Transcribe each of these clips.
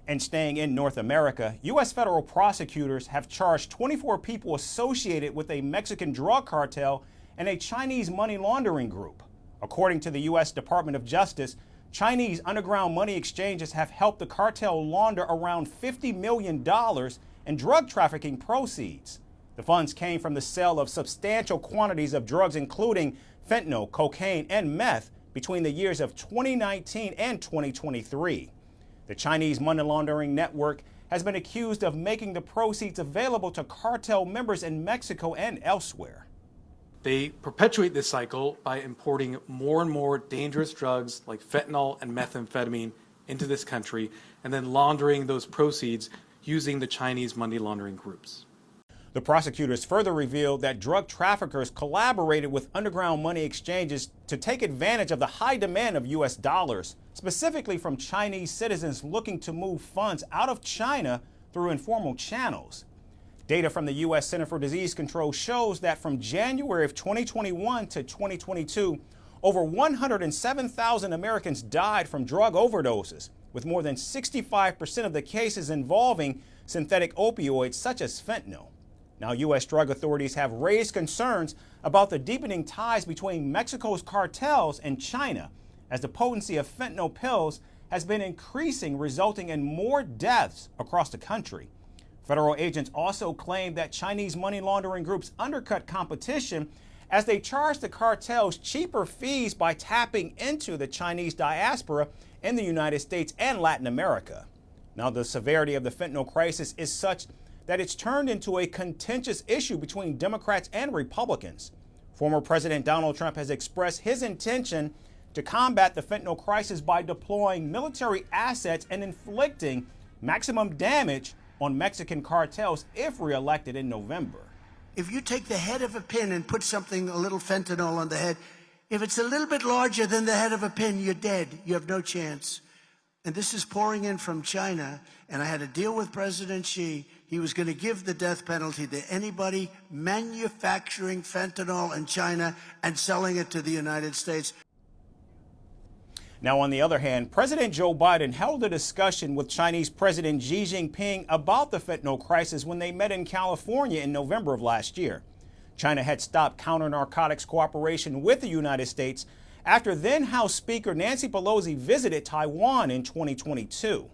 And staying in North America, U.S. federal prosecutors have charged 24 people associated with a Mexican drug cartel and a Chinese money laundering group. According to the U.S. Department of Justice, Chinese underground money exchanges have helped the cartel launder around $50 million in drug trafficking proceeds. The funds came from the sale of substantial quantities of drugs, including fentanyl, cocaine, and meth, between the years of 2019 and 2023. The Chinese money laundering network has been accused of making the proceeds available to cartel members in Mexico and elsewhere. They perpetuate this cycle by importing more and more dangerous drugs like fentanyl and methamphetamine into this country and then laundering those proceeds using the Chinese money laundering groups. The prosecutors further revealed that drug traffickers collaborated with underground money exchanges to take advantage of the high demand of U.S. dollars, specifically from Chinese citizens looking to move funds out of China through informal channels. Data from the U.S. Center for Disease Control shows that from January of 2021 to 2022, over 107,000 Americans died from drug overdoses, with more than 65% of the cases involving synthetic opioids such as fentanyl. Now, U.S. drug authorities have raised concerns about the deepening ties between Mexico's cartels and China, as the potency of fentanyl pills has been increasing, resulting in more deaths across the country. Federal agents also claim that Chinese money laundering groups undercut competition as they charge the cartels cheaper fees by tapping into the Chinese diaspora in the United States and Latin America. Now, the severity of the fentanyl crisis is such that it's turned into a contentious issue between Democrats and Republicans. Former President Donald Trump has expressed his intention to combat the fentanyl crisis by deploying military assets and inflicting maximum damage on Mexican cartels if reelected in November. If you take the head of a pin and put something, a little fentanyl on the head, if it's a little bit larger than the head of a pin, you're dead. You have no chance. And this is pouring in from China, and I had a deal with President Xi. He was going to give the death penalty to anybody manufacturing fentanyl in China and selling it to the United States. Now, on the other hand, President Joe Biden held a discussion with Chinese President Xi Jinping about the fentanyl crisis when they met in California in November of last year. China had stopped counter-narcotics cooperation with the United States after then House Speaker Nancy Pelosi visited Taiwan in 2022.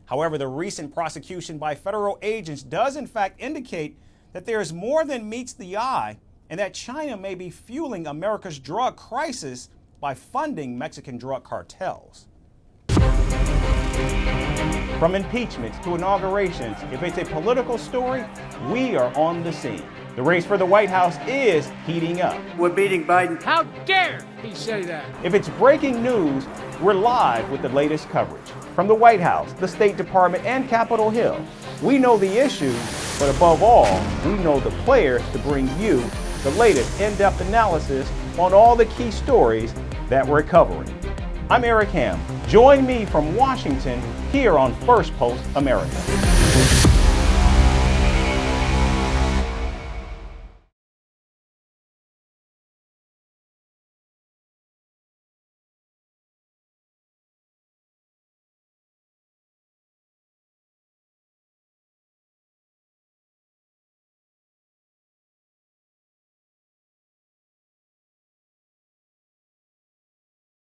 However, the recent prosecution by federal agents does in fact indicate that there is more than meets the eye and that China may be fueling America's drug crisis by funding Mexican drug cartels. From impeachments to inaugurations, if it's a political story, we are on the scene. The race for the White House is heating up. We're beating Biden. How dare he say that? If it's breaking news, we're live with the latest coverage. From the White House, the State Department, and Capitol Hill, we know the issues, but above all, we know the players to bring you the latest in-depth analysis on all the key stories that we're covering. I'm Eric Ham. Join me from Washington here on First Post America.